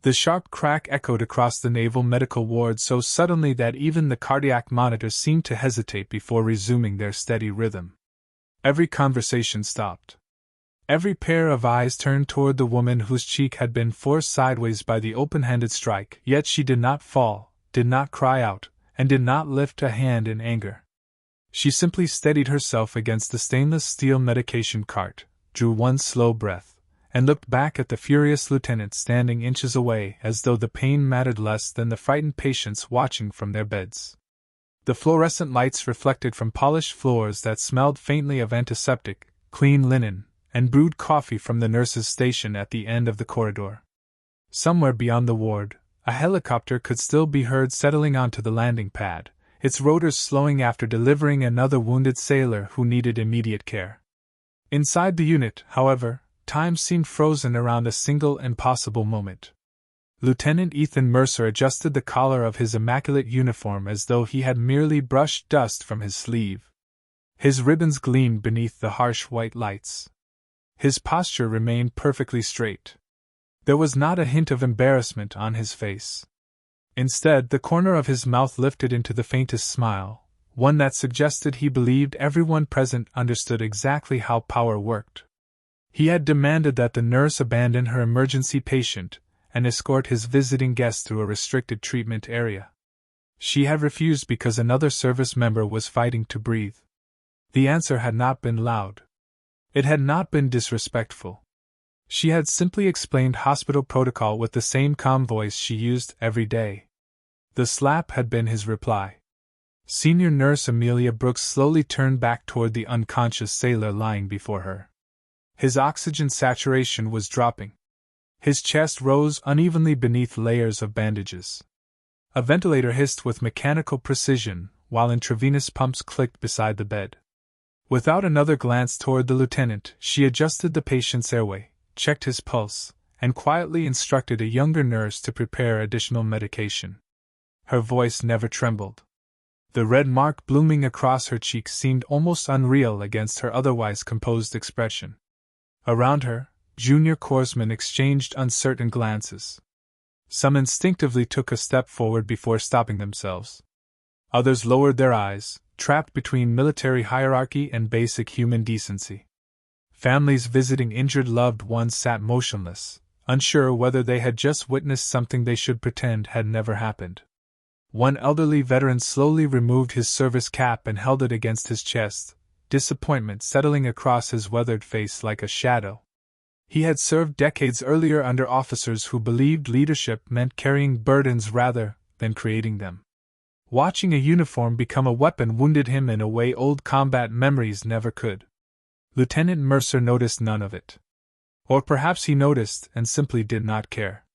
The sharp crack echoed across the naval medical ward so suddenly that even the cardiac monitors seemed to hesitate before resuming their steady rhythm. Every conversation stopped. Every pair of eyes turned toward the woman whose cheek had been forced sideways by the open-handed strike, yet she did not fall, did not cry out, and did not lift a hand in anger. She simply steadied herself against the stainless steel medication cart, drew one slow breath, and looked back at the furious lieutenant standing inches away as though the pain mattered less than the frightened patients watching from their beds. The fluorescent lights reflected from polished floors that smelled faintly of antiseptic, clean linen, and brewed coffee from the nurse's station at the end of the corridor. Somewhere beyond the ward, a helicopter could still be heard settling onto the landing pad, its rotors slowing after delivering another wounded sailor who needed immediate care. Inside the unit, however, time seemed frozen around a single impossible moment. Lieutenant Ethan Mercer adjusted the collar of his immaculate uniform as though he had merely brushed dust from his sleeve. His ribbons gleamed beneath the harsh white lights. His posture remained perfectly straight. There was not a hint of embarrassment on his face. Instead, the corner of his mouth lifted into the faintest smile, one that suggested he believed everyone present understood exactly how power worked. He had demanded that the nurse abandon her emergency patient and escort his visiting guest through a restricted treatment area. She had refused because another service member was fighting to breathe. The answer had not been loud. It had not been disrespectful. She had simply explained hospital protocol with the same calm voice she used every day. The slap had been his reply. Senior Nurse Amelia Brooks slowly turned back toward the unconscious sailor lying before her. His oxygen saturation was dropping. His chest rose unevenly beneath layers of bandages. A ventilator hissed with mechanical precision, while intravenous pumps clicked beside the bed. Without another glance toward the lieutenant, she adjusted the patient's airway, checked his pulse, and quietly instructed a younger nurse to prepare additional medication. Her voice never trembled. The red mark blooming across her cheek seemed almost unreal against her otherwise composed expression. Around her, junior corpsmen exchanged uncertain glances. Some instinctively took a step forward before stopping themselves. Others lowered their eyes, trapped between military hierarchy and basic human decency. Families visiting injured loved ones sat motionless, unsure whether they had just witnessed something they should pretend had never happened. One elderly veteran slowly removed his service cap and held it against his chest, disappointment settling across his weathered face like a shadow. He had served decades earlier under officers who believed leadership meant carrying burdens rather than creating them. Watching a uniform become a weapon wounded him in a way old combat memories never could. Lieutenant Mercer noticed none of it. Or perhaps he noticed and simply did not care.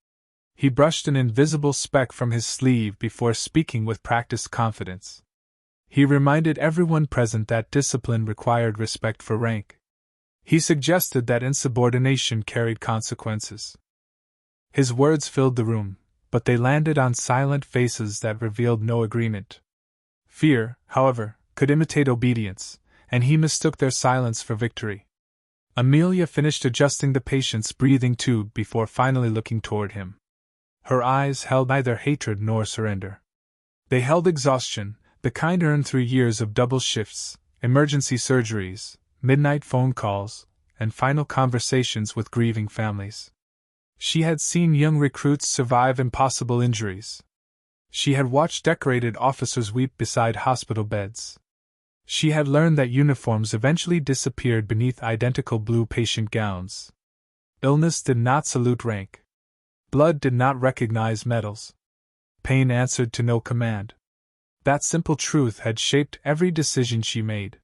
He brushed an invisible speck from his sleeve before speaking with practiced confidence. He reminded everyone present that discipline required respect for rank. He suggested that insubordination carried consequences. His words filled the room, but they landed on silent faces that revealed no agreement. Fear, however, could imitate obedience, and he mistook their silence for victory. Amelia finished adjusting the patient's breathing tube before finally looking toward him. Her eyes held neither hatred nor surrender. They held exhaustion, the kind earned through years of double shifts, emergency surgeries, midnight phone calls, and final conversations with grieving families. She had seen young recruits survive impossible injuries. She had watched decorated officers weep beside hospital beds. She had learned that uniforms eventually disappeared beneath identical blue patient gowns. Illness did not salute rank. Blood did not recognize medals. Pain answered to no command. That simple truth had shaped every decision she made.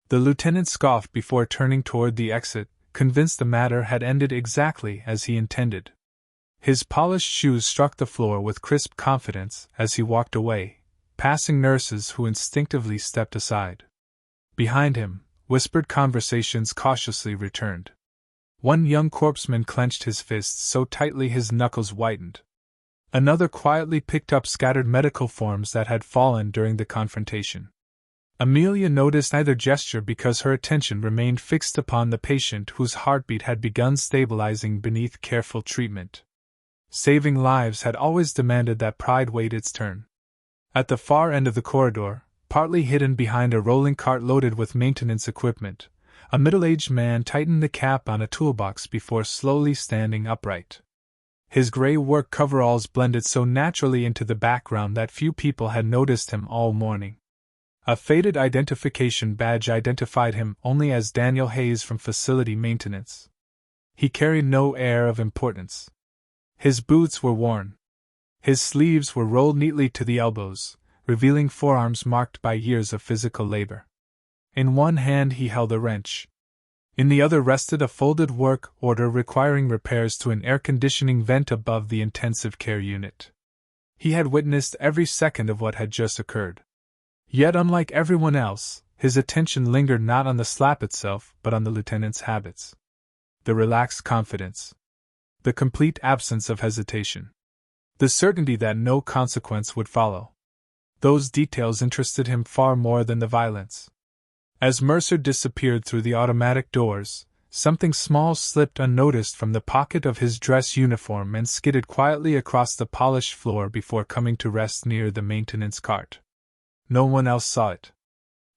The lieutenant scoffed before turning toward the exit, convinced the matter had ended exactly as he intended. His polished shoes struck the floor with crisp confidence as he walked away, passing nurses who instinctively stepped aside. Behind him, whispered conversations cautiously returned. One young corpsman clenched his fists so tightly his knuckles whitened. Another quietly picked up scattered medical forms that had fallen during the confrontation. Amelia noticed neither gesture because her attention remained fixed upon the patient whose heartbeat had begun stabilizing beneath careful treatment. Saving lives had always demanded that pride wait its turn. At the far end of the corridor, partly hidden behind a rolling cart loaded with maintenance equipment, a middle-aged man tightened the cap on a toolbox before slowly standing upright. His gray work coveralls blended so naturally into the background that few people had noticed him all morning. A faded identification badge identified him only as Daniel Hayes from facility maintenance. He carried no air of importance. His boots were worn. His sleeves were rolled neatly to the elbows, revealing forearms marked by years of physical labor. In one hand he held a wrench. In the other rested a folded work order requiring repairs to an air conditioning vent above the intensive care unit. He had witnessed every second of what had just occurred. Yet, unlike everyone else, his attention lingered not on the slap itself but on the lieutenant's habits. The relaxed confidence. The complete absence of hesitation. The certainty that no consequence would follow. Those details interested him far more than the violence. As Mercer disappeared through the automatic doors, something small slipped unnoticed from the pocket of his dress uniform and skidded quietly across the polished floor before coming to rest near the maintenance cart. No one else saw it.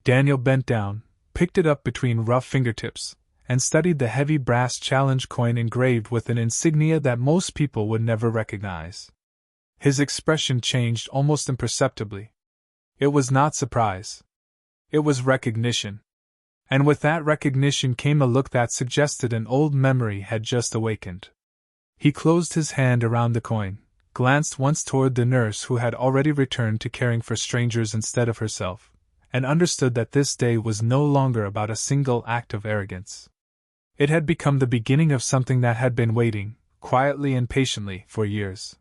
Daniel bent down, picked it up between rough fingertips, and studied the heavy brass challenge coin engraved with an insignia that most people would never recognize. His expression changed almost imperceptibly. It was not surprise. It was recognition. And with that recognition came a look that suggested an old memory had just awakened. He closed his hand around the coin, glanced once toward the nurse who had already returned to caring for strangers instead of herself, and understood that this day was no longer about a single act of arrogance. It had become the beginning of something that had been waiting, quietly and patiently, for years.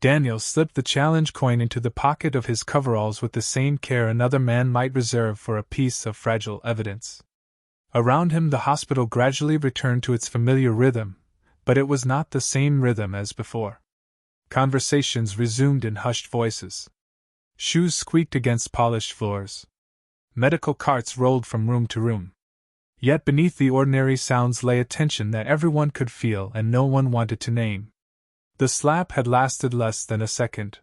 Daniel slipped the challenge coin into the pocket of his coveralls with the same care another man might reserve for a piece of fragile evidence. Around him the hospital gradually returned to its familiar rhythm, but it was not the same rhythm as before. Conversations resumed in hushed voices. Shoes squeaked against polished floors. Medical carts rolled from room to room. Yet beneath the ordinary sounds lay a tension that everyone could feel and no one wanted to name. The slap had lasted less than a second.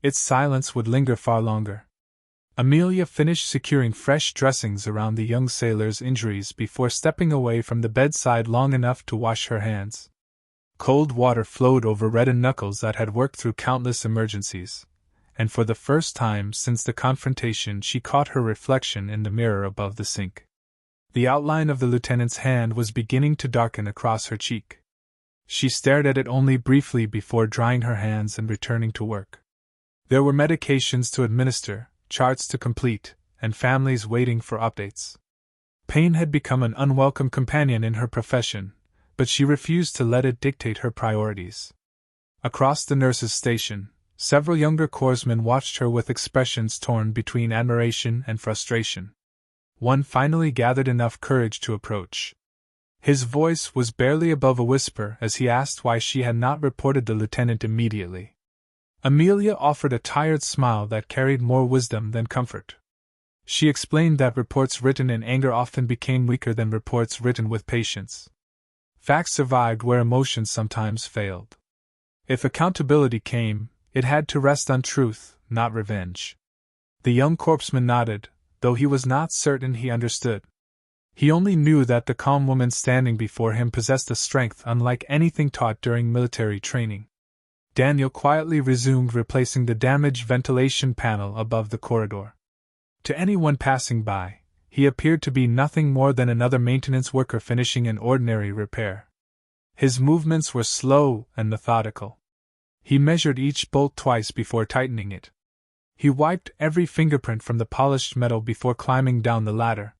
Its silence would linger far longer. Amelia finished securing fresh dressings around the young sailor's injuries before stepping away from the bedside long enough to wash her hands. Cold water flowed over reddened knuckles that had worked through countless emergencies, and for the first time since the confrontation she caught her reflection in the mirror above the sink. The outline of the lieutenant's hand was beginning to darken across her cheek. She stared at it only briefly before drying her hands and returning to work. There were medications to administer, charts to complete, and families waiting for updates. Pain had become an unwelcome companion in her profession, but she refused to let it dictate her priorities. Across the nurses' station, several younger corpsmen watched her with expressions torn between admiration and frustration. One finally gathered enough courage to approach. His voice was barely above a whisper as he asked why she had not reported the lieutenant immediately. Amelia offered a tired smile that carried more wisdom than comfort. She explained that reports written in anger often became weaker than reports written with patience. Facts survived where emotions sometimes failed. If accountability came, it had to rest on truth, not revenge. The young corpsman nodded, though he was not certain he understood. He only knew that the calm woman standing before him possessed a strength unlike anything taught during military training. Daniel quietly resumed replacing the damaged ventilation panel above the corridor. To anyone passing by, he appeared to be nothing more than another maintenance worker finishing an ordinary repair. His movements were slow and methodical. He measured each bolt twice before tightening it. He wiped every fingerprint from the polished metal before climbing down the ladder.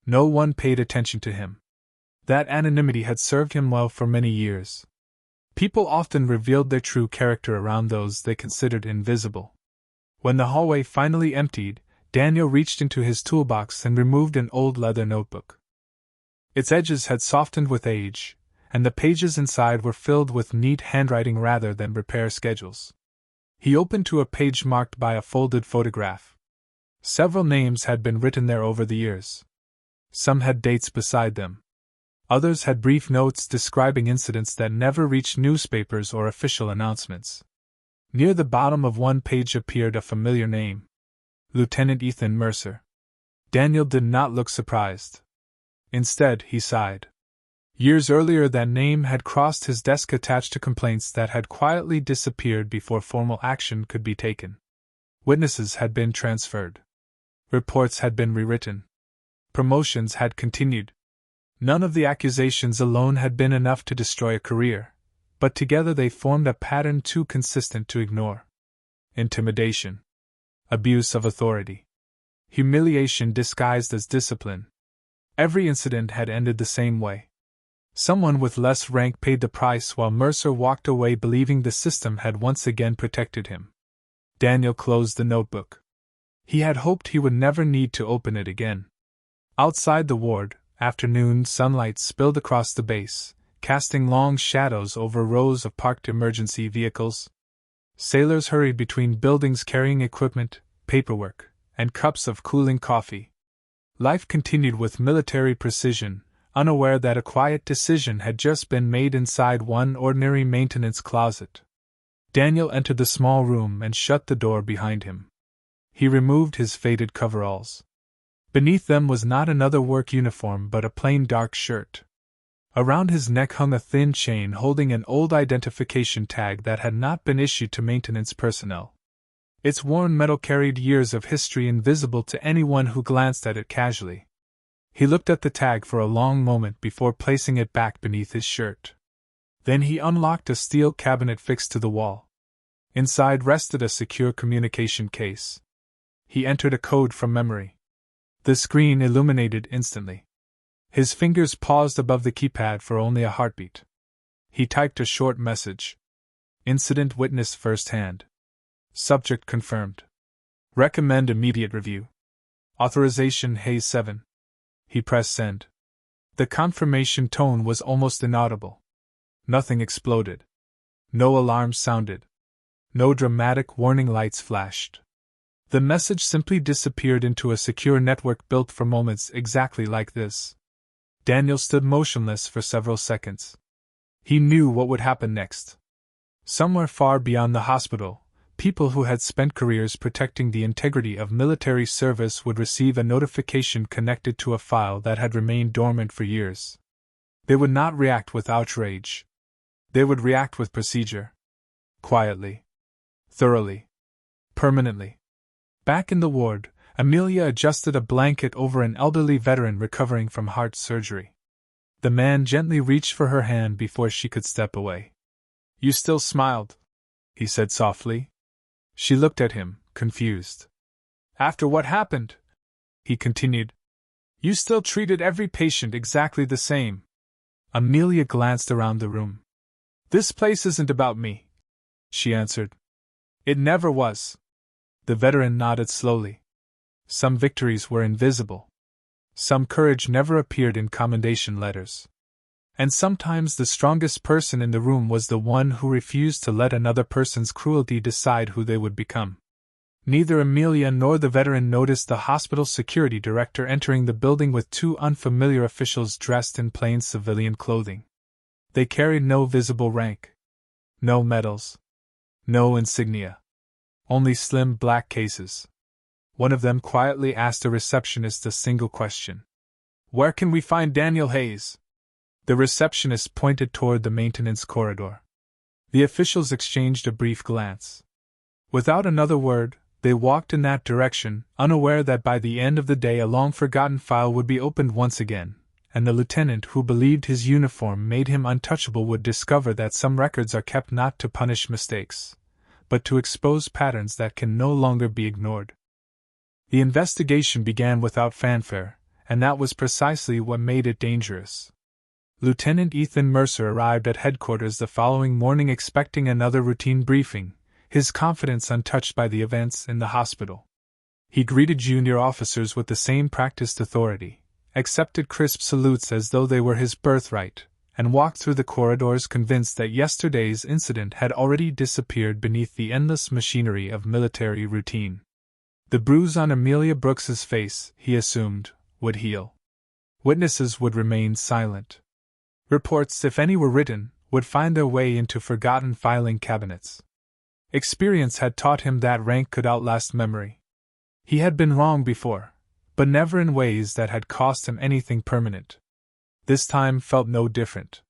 No one paid attention to him. That anonymity had served him well for many years. People often revealed their true character around those they considered invisible. When the hallway finally emptied, Daniel reached into his toolbox and removed an old leather notebook. Its edges had softened with age, and the pages inside were filled with neat handwriting rather than repair schedules. He opened to a page marked by a folded photograph. Several names had been written there over the years. Some had dates beside them. Others had brief notes describing incidents that never reached newspapers or official announcements. Near the bottom of one page appeared a familiar name: Lieutenant Ethan Mercer. Daniel did not look surprised. Instead, he sighed. Years earlier, that name had crossed his desk attached to complaints that had quietly disappeared before formal action could be taken. Witnesses had been transferred. Reports had been rewritten. Promotions had continued. None of the accusations alone had been enough to destroy a career, but together they formed a pattern too consistent to ignore. Intimidation. Abuse of authority. Humiliation disguised as discipline. Every incident had ended the same way. Someone with less rank paid the price while Mercer walked away believing the system had once again protected him. Daniel closed the notebook. He had hoped he would never need to open it again. Outside the ward, afternoon sunlight spilled across the base, casting long shadows over rows of parked emergency vehicles. Sailors hurried between buildings carrying equipment, paperwork, and cups of cooling coffee. Life continued with military precision, unaware that a quiet decision had just been made inside one ordinary maintenance closet. Daniel entered the small room and shut the door behind him. He removed his faded coveralls. Beneath them was not another work uniform but a plain dark shirt. Around his neck hung a thin chain holding an old identification tag that had not been issued to maintenance personnel. Its worn metal carried years of history invisible to anyone who glanced at it casually. He looked at the tag for a long moment before placing it back beneath his shirt. Then he unlocked a steel cabinet fixed to the wall. Inside rested a secure communication case. He entered a code from memory. The screen illuminated instantly. His fingers paused above the keypad for only a heartbeat. He typed a short message. Incident witnessed firsthand. Subject confirmed. Recommend immediate review. Authorization Hayes 7. He pressed send. The confirmation tone was almost inaudible. Nothing exploded. No alarms sounded. No dramatic warning lights flashed. The message simply disappeared into a secure network built for moments exactly like this. Daniel stood motionless for several seconds. He knew what would happen next. Somewhere far beyond the hospital, people who had spent careers protecting the integrity of military service would receive a notification connected to a file that had remained dormant for years. They would not react with outrage. They would react with procedure. Quietly. Thoroughly. Permanently. Back in the ward, Amelia adjusted a blanket over an elderly veteran recovering from heart surgery. The man gently reached for her hand before she could step away. "You still smiled," he said softly. She looked at him, confused. "After what happened," he continued, "you still treated every patient exactly the same." Amelia glanced around the room. "This place isn't about me," she answered. "It never was." The veteran nodded slowly. Some victories were invisible. Some courage never appeared in commendation letters. And sometimes the strongest person in the room was the one who refused to let another person's cruelty decide who they would become. Neither Amelia nor the veteran noticed the hospital security director entering the building with two unfamiliar officials dressed in plain civilian clothing. They carried no visible rank. No medals. No insignia. Only slim black cases. One of them quietly asked a receptionist a single question. "Where can we find Daniel Hayes?" The receptionist pointed toward the maintenance corridor. The officials exchanged a brief glance. Without another word, they walked in that direction, unaware that by the end of the day a long-forgotten file would be opened once again, and the lieutenant who believed his uniform made him untouchable would discover that some records are kept not to punish mistakes, but to expose patterns that can no longer be ignored. The investigation began without fanfare, and that was precisely what made it dangerous. Lieutenant Ethan Mercer arrived at headquarters the following morning expecting another routine briefing, his confidence untouched by the events in the hospital. He greeted junior officers with the same practiced authority, accepted crisp salutes as though they were his birthright, and walked through the corridors convinced that yesterday's incident had already disappeared beneath the endless machinery of military routine. The bruise on Amelia Brooks's face, he assumed, would heal. Witnesses would remain silent. Reports, if any were written, would find their way into forgotten filing cabinets. Experience had taught him that rank could outlast memory. He had been wrong before, but never in ways that had cost him anything permanent. This time felt no different.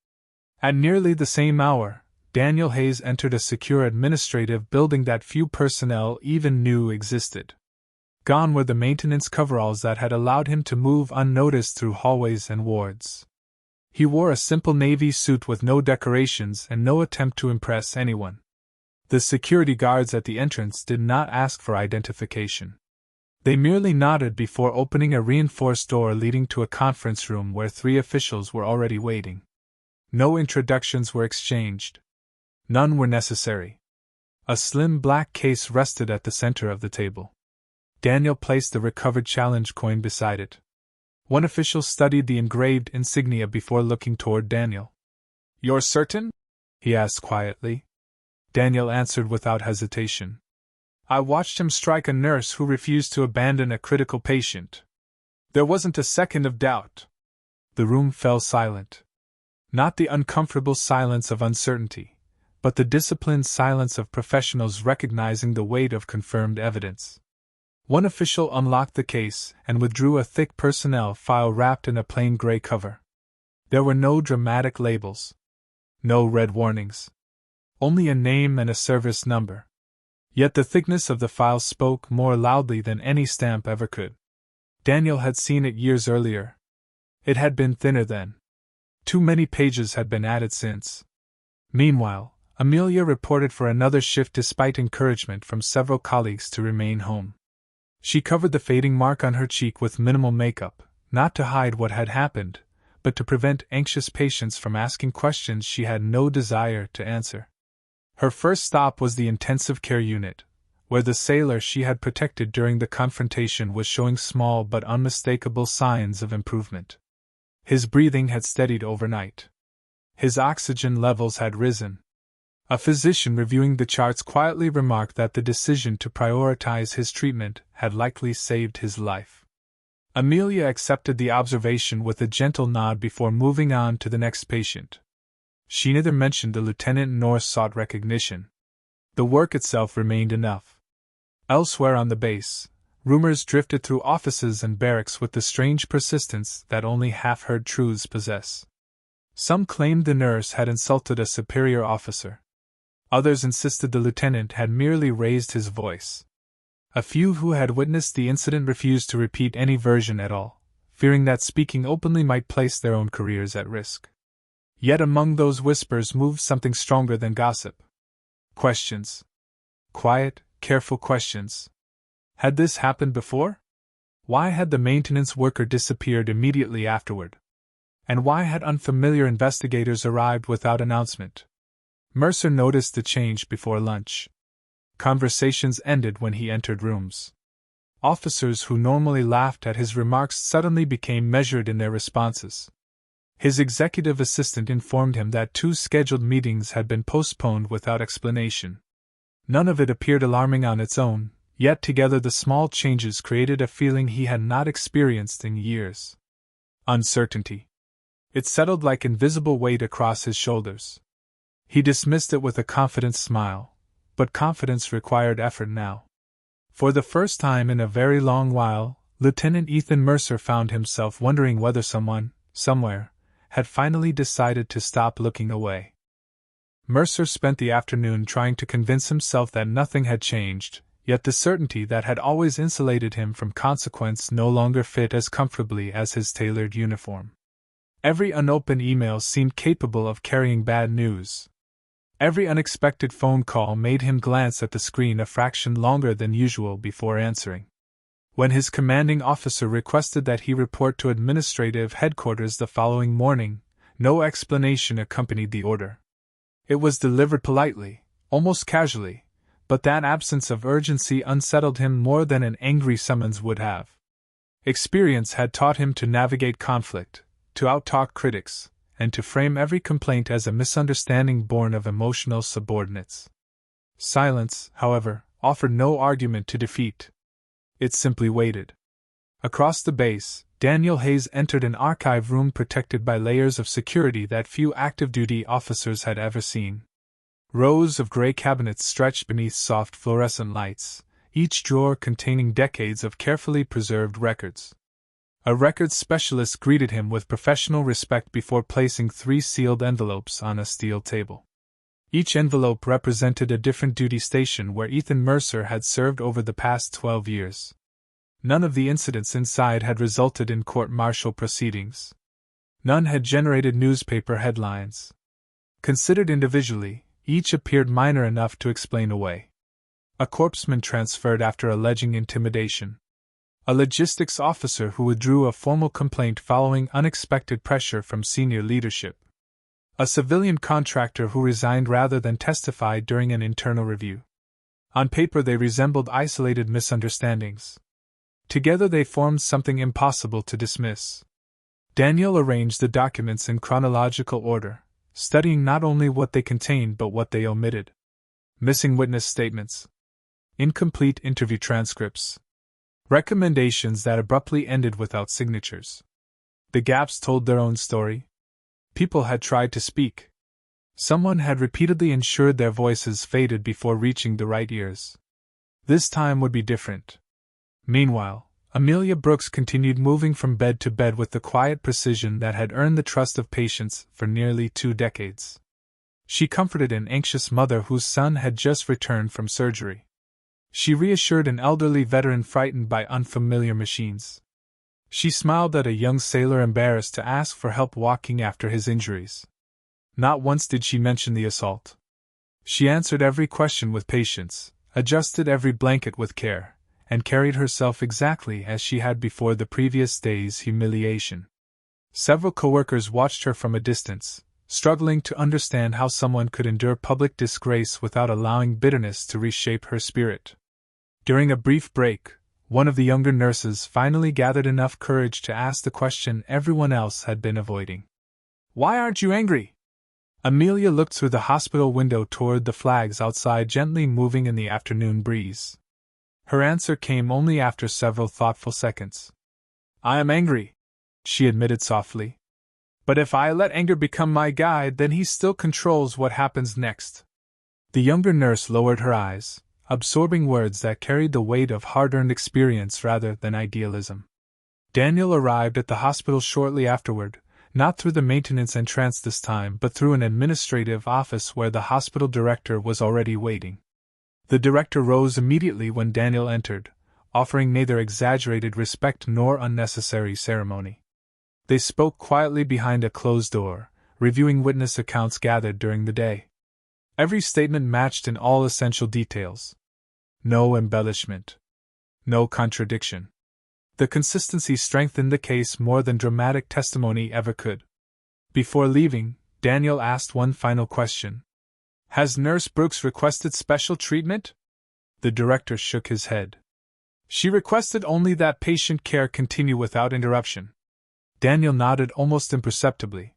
At nearly the same hour, Daniel Hayes entered a secure administrative building that few personnel even knew existed. Gone were the maintenance coveralls that had allowed him to move unnoticed through hallways and wards. He wore a simple navy suit with no decorations and no attempt to impress anyone. The security guards at the entrance did not ask for identification. They merely nodded before opening a reinforced door leading to a conference room where 3 officials were already waiting. No introductions were exchanged. None were necessary. A slim black case rested at the center of the table. Daniel placed the recovered challenge coin beside it. One official studied the engraved insignia before looking toward Daniel. "You're certain?" he asked quietly. Daniel answered without hesitation. "I watched him strike a nurse who refused to abandon a critical patient. There wasn't a second of doubt." The room fell silent. Not the uncomfortable silence of uncertainty, but the disciplined silence of professionals recognizing the weight of confirmed evidence. One official unlocked the case and withdrew a thick personnel file wrapped in a plain gray cover. There were no dramatic labels. No red warnings. Only a name and a service number. Yet the thickness of the file spoke more loudly than any stamp ever could. Daniel had seen it years earlier. It had been thinner then. Too many pages had been added since. Meanwhile, Amelia reported for another shift despite encouragement from several colleagues to remain home. She covered the fading mark on her cheek with minimal makeup, not to hide what had happened, but to prevent anxious patients from asking questions she had no desire to answer. Her first stop was the intensive care unit, where the sailor she had protected during the confrontation was showing small but unmistakable signs of improvement. His breathing had steadied overnight. His oxygen levels had risen. A physician reviewing the charts quietly remarked that the decision to prioritize his treatment had likely saved his life. Amelia accepted the observation with a gentle nod before moving on to the next patient. She neither mentioned the lieutenant nor sought recognition. The work itself remained enough. Elsewhere on the base, rumors drifted through offices and barracks with the strange persistence that only half-heard truths possess. Some claimed the nurse had insulted a superior officer. Others insisted the lieutenant had merely raised his voice. A few who had witnessed the incident refused to repeat any version at all, fearing that speaking openly might place their own careers at risk. Yet among those whispers moved something stronger than gossip. Questions. Quiet, careful questions. Had this happened before? Why had the maintenance worker disappeared immediately afterward? And why had unfamiliar investigators arrived without announcement? Mercer noticed the change before lunch. Conversations ended when he entered rooms. Officers who normally laughed at his remarks suddenly became measured in their responses. His executive assistant informed him that 2 scheduled meetings had been postponed without explanation. None of it appeared alarming on its own, yet together the small changes created a feeling he had not experienced in years. Uncertainty. It settled like invisible weight across his shoulders. He dismissed it with a confident smile, but confidence required effort now. For the first time in a very long while, Lieutenant Ethan Mercer found himself wondering whether someone, somewhere, had finally decided to stop looking away. Mercer spent the afternoon trying to convince himself that nothing had changed, yet the certainty that had always insulated him from consequence no longer fit as comfortably as his tailored uniform. Every unopened email seemed capable of carrying bad news. Every unexpected phone call made him glance at the screen a fraction longer than usual before answering. When his commanding officer requested that he report to administrative headquarters the following morning, no explanation accompanied the order. It was delivered politely, almost casually, but that absence of urgency unsettled him more than an angry summons would have. Experience had taught him to navigate conflict, to outtalk critics, and to frame every complaint as a misunderstanding born of emotional subordinates. Silence, however, offered no argument to defeat. It simply waited. Across the base, Daniel Hayes entered an archive room protected by layers of security that few active-duty officers had ever seen. Rows of gray cabinets stretched beneath soft fluorescent lights, each drawer containing decades of carefully preserved records. A records specialist greeted him with professional respect before placing 3 sealed envelopes on a steel table. Each envelope represented a different duty station where Ethan Mercer had served over the past 12 years. None of the incidents inside had resulted in court-martial proceedings. None had generated newspaper headlines. Considered individually, each appeared minor enough to explain away. A corpsman transferred after alleging intimidation. A logistics officer who withdrew a formal complaint following unexpected pressure from senior leadership. A civilian contractor who resigned rather than testified during an internal review. On paper they resembled isolated misunderstandings. Together they formed something impossible to dismiss. Daniel arranged the documents in chronological order, studying not only what they contained but what they omitted. Missing witness statements. Incomplete interview transcripts. Recommendations that abruptly ended without signatures. The gaps told their own story. People had tried to speak. Someone had repeatedly ensured their voices faded before reaching the right ears. This time would be different. Meanwhile, Amelia Brooks continued moving from bed to bed with the quiet precision that had earned the trust of patients for nearly 2 decades. She comforted an anxious mother whose son had just returned from surgery. She reassured an elderly veteran frightened by unfamiliar machines. She smiled at a young sailor embarrassed to ask for help walking after his injuries. Not once did she mention the assault. She answered every question with patience, adjusted every blanket with care, and carried herself exactly as she had before the previous day's humiliation. Several coworkers watched her from a distance, struggling to understand how someone could endure public disgrace without allowing bitterness to reshape her spirit. During a brief break, one of the younger nurses finally gathered enough courage to ask the question everyone else had been avoiding. "Why aren't you angry?" Amelia looked through the hospital window toward the flags outside gently moving in the afternoon breeze. Her answer came only after several thoughtful seconds. "I am angry," she admitted softly. "But if I let anger become my guide, then he still controls what happens next." The younger nurse lowered her eyes, absorbing words that carried the weight of hard-earned experience rather than idealism. Daniel arrived at the hospital shortly afterward, not through the maintenance entrance this time but through an administrative office where the hospital director was already waiting. The director rose immediately when Daniel entered, offering neither exaggerated respect nor unnecessary ceremony. They spoke quietly behind a closed door, reviewing witness accounts gathered during the day. Every statement matched in all essential details. No embellishment. No contradiction. The consistency strengthened the case more than dramatic testimony ever could. Before leaving, Daniel asked one final question. "Has Nurse Brooks requested special treatment?" The director shook his head. "She requested only that patient care continue without interruption." Daniel nodded almost imperceptibly.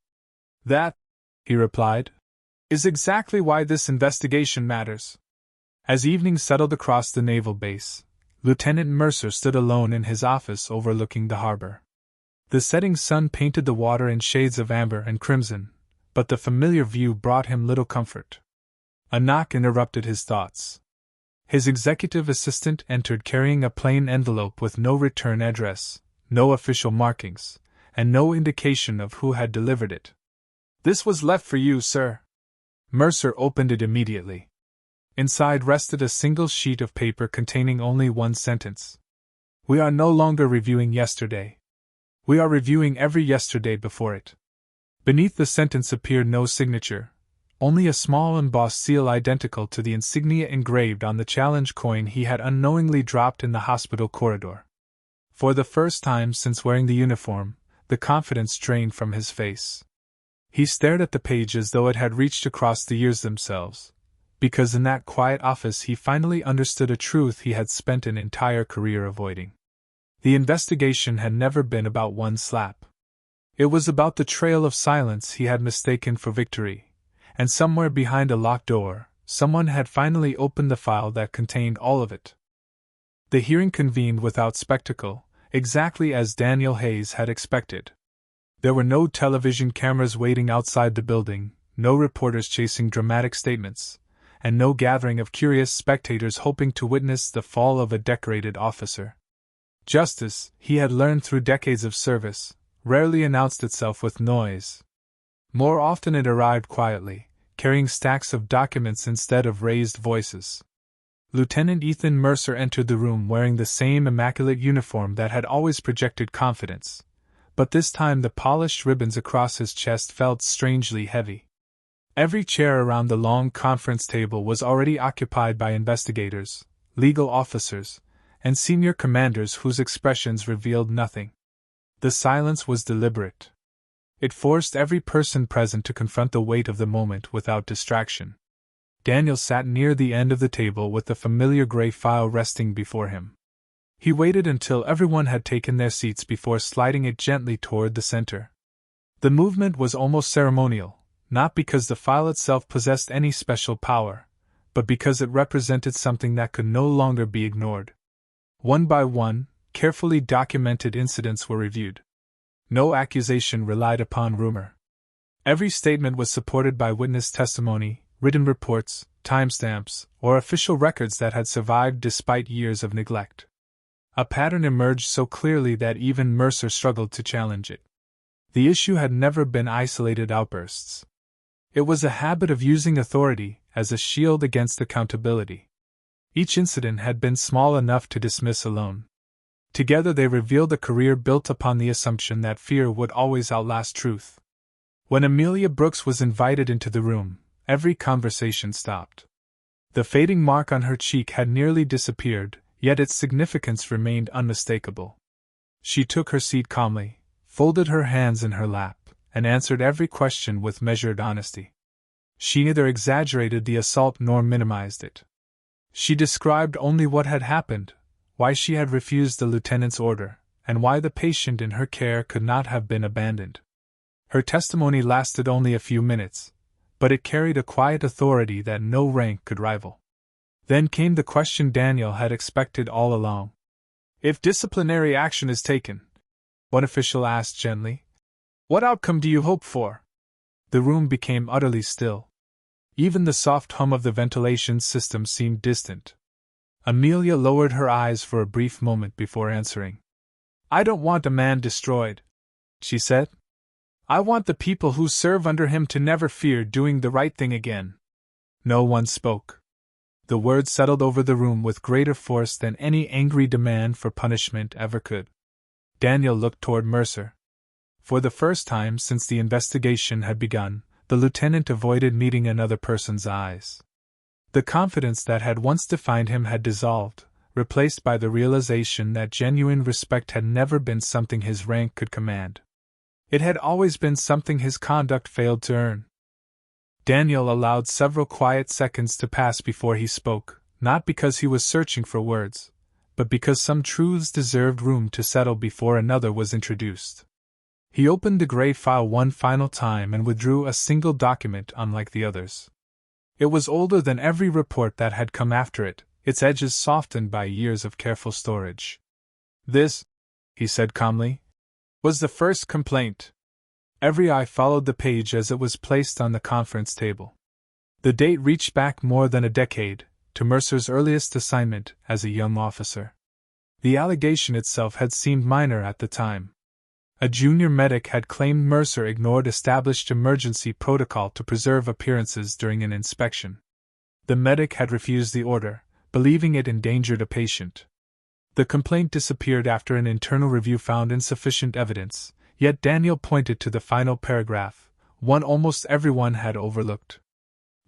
"That," he replied, "is exactly why this investigation matters." As evening settled across the naval base, Lieutenant Mercer stood alone in his office overlooking the harbor. The setting sun painted the water in shades of amber and crimson, but the familiar view brought him little comfort. A knock interrupted his thoughts. His executive assistant entered carrying a plain envelope with no return address, no official markings, and no indication of who had delivered it. "This was left for you, sir." Mercer opened it immediately. Inside rested a single sheet of paper containing only one sentence. "We are no longer reviewing yesterday. We are reviewing every yesterday before it." Beneath the sentence appeared no signature, only a small embossed seal identical to the insignia engraved on the challenge coin he had unknowingly dropped in the hospital corridor. For the first time since wearing the uniform, the confidence drained from his face. He stared at the page as though it had reached across the years themselves, because in that quiet office he finally understood a truth he had spent an entire career avoiding. The investigation had never been about one slap. It was about the trail of silence he had mistaken for victory, and somewhere behind a locked door, someone had finally opened the file that contained all of it. The hearing convened without spectacle, Exactly as Daniel Hayes had expected. There were no television cameras waiting outside the building, no reporters chasing dramatic statements, and no gathering of curious spectators hoping to witness the fall of a decorated officer. Justice, he had learned through decades of service, rarely announced itself with noise. More often it arrived quietly, carrying stacks of documents instead of raised voices. Lieutenant Ethan Mercer entered the room wearing the same immaculate uniform that had always projected confidence, but this time the polished ribbons across his chest felt strangely heavy. Every chair around the long conference table was already occupied by investigators, legal officers, and senior commanders whose expressions revealed nothing. The silence was deliberate. It forced every person present to confront the weight of the moment without distraction. Daniel sat near the end of the table with the familiar gray file resting before him. He waited until everyone had taken their seats before sliding it gently toward the center. The movement was almost ceremonial, not because the file itself possessed any special power, but because it represented something that could no longer be ignored. One by one, carefully documented incidents were reviewed. No accusation relied upon rumor. Every statement was supported by witness testimony, written reports, timestamps, or official records that had survived despite years of neglect. A pattern emerged so clearly that even Mercer struggled to challenge it. The issue had never been isolated outbursts. It was a habit of using authority as a shield against accountability. Each incident had been small enough to dismiss alone. Together they revealed a career built upon the assumption that fear would always outlast truth. When Amelia Brooks was invited into the room, every conversation stopped. The fading mark on her cheek had nearly disappeared, yet its significance remained unmistakable. She took her seat calmly, folded her hands in her lap, and answered every question with measured honesty. She neither exaggerated the assault nor minimized it. She described only what had happened, why she had refused the lieutenant's order, and why the patient in her care could not have been abandoned. Her testimony lasted only a few minutes, but it carried a quiet authority that no rank could rival. Then came the question Daniel had expected all along. "If disciplinary action is taken," one official asked gently, "what outcome do you hope for?" The room became utterly still. Even the soft hum of the ventilation system seemed distant. Amelia lowered her eyes for a brief moment before answering. "I don't want a man destroyed," she said. "I want the people who serve under him to never fear doing the right thing again." No one spoke. The words settled over the room with greater force than any angry demand for punishment ever could. Daniel looked toward Mercer. For the first time since the investigation had begun, the lieutenant avoided meeting another person's eyes. The confidence that had once defined him had dissolved, replaced by the realization that genuine respect had never been something his rank could command. It had always been something his conduct failed to earn. Daniel allowed several quiet seconds to pass before he spoke, not because he was searching for words, but because some truths deserved room to settle before another was introduced. He opened the gray file one final time and withdrew a single document unlike the others. It was older than every report that had come after it, its edges softened by years of careful storage. "This," he said calmly, "was the first complaint." Every eye followed the page as it was placed on the conference table. The date reached back more than a decade, to Mercer's earliest assignment as a young officer. The allegation itself had seemed minor at the time. A junior medic had claimed Mercer ignored established emergency protocol to preserve appearances during an inspection. The medic had refused the order, believing it endangered a patient. The complaint disappeared after an internal review found insufficient evidence, yet Daniel pointed to the final paragraph, one almost everyone had overlooked.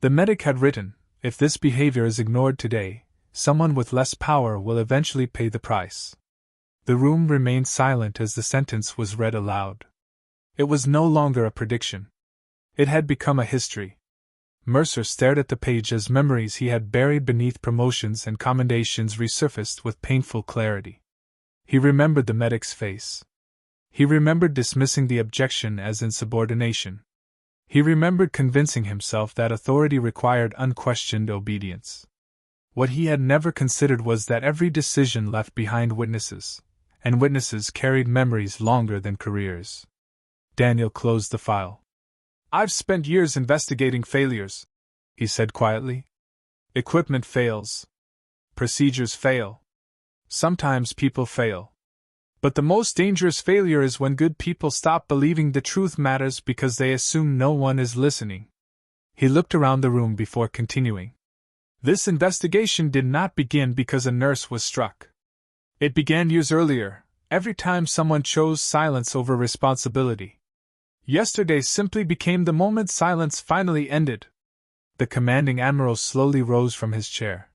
The medic had written, "If this behavior is ignored today, someone with less power will eventually pay the price." The room remained silent as the sentence was read aloud. It was no longer a prediction. It had become a history. Mercer stared at the page as memories he had buried beneath promotions and commendations resurfaced with painful clarity. He remembered the medic's face. He remembered dismissing the objection as insubordination. He remembered convincing himself that authority required unquestioned obedience. What he had never considered was that every decision left behind witnesses, and witnesses carried memories longer than careers. Daniel closed the file. "I've spent years investigating failures," he said quietly. "Equipment fails. Procedures fail. Sometimes people fail. But the most dangerous failure is when good people stop believing the truth matters because they assume no one is listening." He looked around the room before continuing. "This investigation did not begin because a nurse was struck. It began years earlier, every time someone chose silence over responsibility. Yesterday simply became the moment silence finally ended." The commanding admiral slowly rose from his chair.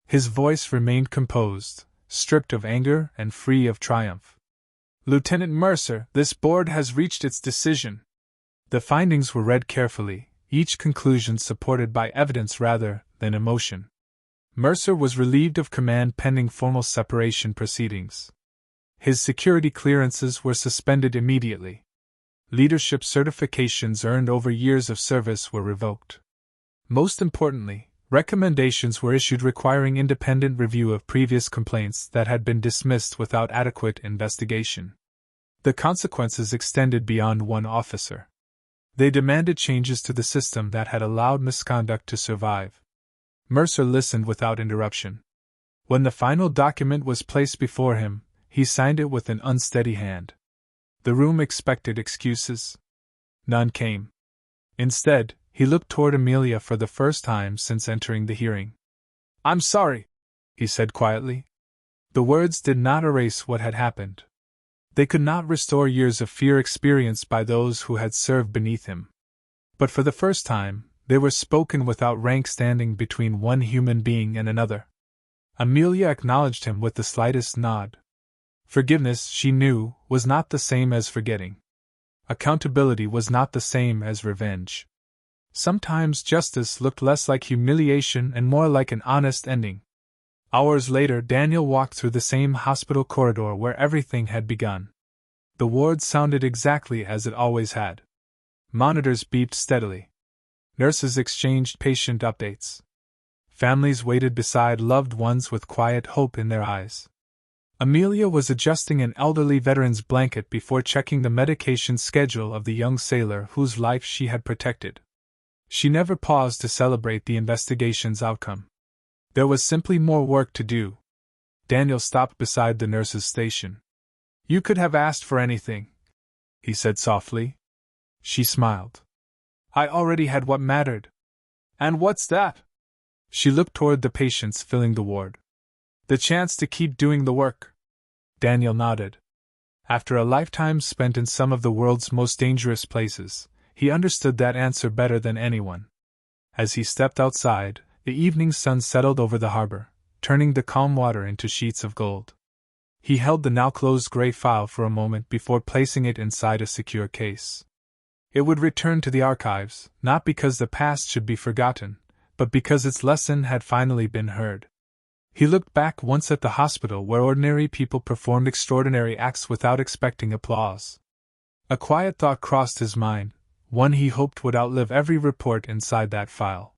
His voice remained composed, stripped of anger and free of triumph. "Lieutenant Mercer, this board has reached its decision." The findings were read carefully, each conclusion supported by evidence rather than emotion. Mercer was relieved of command pending formal separation proceedings. His security clearances were suspended immediately. Leadership certifications earned over years of service were revoked. Most importantly, recommendations were issued requiring independent review of previous complaints that had been dismissed without adequate investigation. The consequences extended beyond one officer. They demanded changes to the system that had allowed misconduct to survive. Mercer listened without interruption. When the final document was placed before him, he signed it with an unsteady hand. The room expected excuses. None came. Instead, he looked toward Amelia for the first time since entering the hearing. "I'm sorry," he said quietly. The words did not erase what had happened. They could not restore years of fear experienced by those who had served beneath him. But for the first time, they were spoken without rank standing between one human being and another. Amelia acknowledged him with the slightest nod. Forgiveness, she knew, was not the same as forgetting. Accountability was not the same as revenge. Sometimes justice looked less like humiliation and more like an honest ending. Hours later, Daniel walked through the same hospital corridor where everything had begun. The ward sounded exactly as it always had. Monitors beeped steadily. Nurses exchanged patient updates. Families waited beside loved ones with quiet hope in their eyes. Amelia was adjusting an elderly veteran's blanket before checking the medication schedule of the young sailor whose life she had protected. She never paused to celebrate the investigation's outcome. There was simply more work to do. Daniel stopped beside the nurse's station. "You could have asked for anything," he said softly. She smiled. "I already had what mattered." "And what's that?" She looked toward the patients filling the ward. "The chance to keep doing the work." Daniel nodded. After a lifetime spent in some of the world's most dangerous places, he understood that answer better than anyone. As he stepped outside, the evening sun settled over the harbor, turning the calm water into sheets of gold. He held the now closed gray file for a moment before placing it inside a secure case. It would return to the archives, not because the past should be forgotten, but because its lesson had finally been heard. He looked back once at the hospital where ordinary people performed extraordinary acts without expecting applause. A quiet thought crossed his mind, one he hoped would outlive every report inside that file.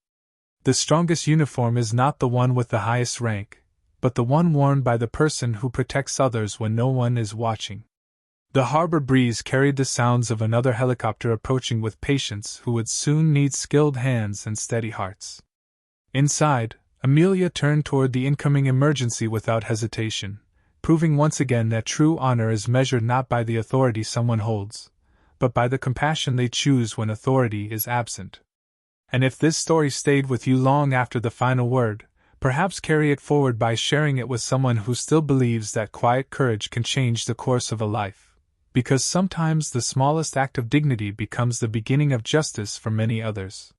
The strongest uniform is not the one with the highest rank, but the one worn by the person who protects others when no one is watching. The harbor breeze carried the sounds of another helicopter approaching with patients who would soon need skilled hands and steady hearts. Inside, Amelia turned toward the incoming emergency without hesitation, proving once again that true honor is measured not by the authority someone holds, but by the compassion they choose when authority is absent. And if this story stayed with you long after the final word, perhaps carry it forward by sharing it with someone who still believes that quiet courage can change the course of a life, because sometimes the smallest act of dignity becomes the beginning of justice for many others.